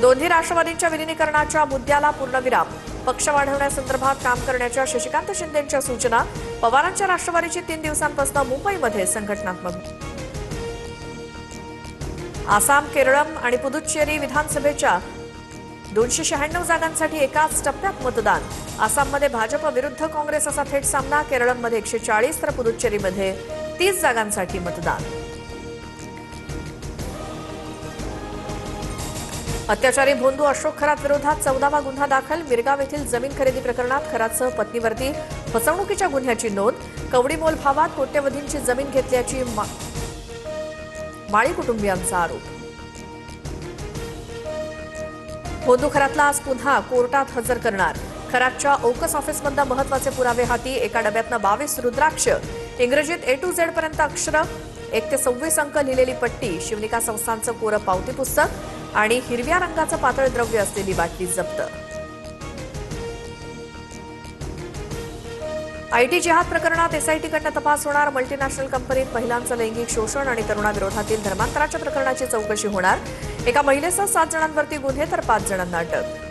दोन्ही राष्ट्रवादींच्या विलीनीकरणाच्या मुद्द्याला पूर्णविराम. पक्ष वाढवण्यासंदर्भात काम करण्याच्या शशिकांत शिंदेंच्या सूचना. पवारांच्या राष्ट्रवादीची 3 दिवसांपासून मुंबईमध्ये संघटनात्मक. आसाम, केरळम आणि पुदुच्चेरी विधानसभेच्या 296 जागांसाठी एकाच टप्प्यात मतदान. आसाममध्ये भाजप विरुद्ध काँग्रेस असा थेट सामना. केरळमध्ये 140 तर पुदुच्चेरीमध्ये 30 जागांसाठी मतदान. अत्याचारी भोंदू अशोक खरात विरोधात 14वा गुन्हा दाखल. मिरगाव येथील जमीन खरेदी प्रकरणात खरातसह पत्नीवरती फसवणुकीच्या गुन्ह्याची नोंद. कवडी मोल भावात कोट्यवधींची जमीन घेतल्याची माळी कुटुंबियांचा आरोप. भोंदू खरातला आज पुन्हा कोर्टात हजर करणार. खरातच्या ओकस ऑफिसमधून महत्वाचे पुरावे हाती. एका डब्यातनं 22 रुद्राक्ष, इंग्रजीत A to Z पर्यंत अक्षर, 1 ते 26 अंक लिहिलेली पट्टी, शिवनिका संस्थांचं कोरं पावती पुस्तक आणि हिरव्या रंगाचं पातळ द्रव्य असलेली बाटली जप्त. आयटी जिहाद प्रकरणात एसआयटीकडनं तपास होणार. मल्टीनॅशनल कंपनीत महिलांचं लैंगिक शोषण आणि तरुणाविरोधातील धर्मांतराच्या प्रकरणाची चौकशी होणार. एका महिलेसह 7 जणांवरती गुन्हे तर 5 जणांना अटक.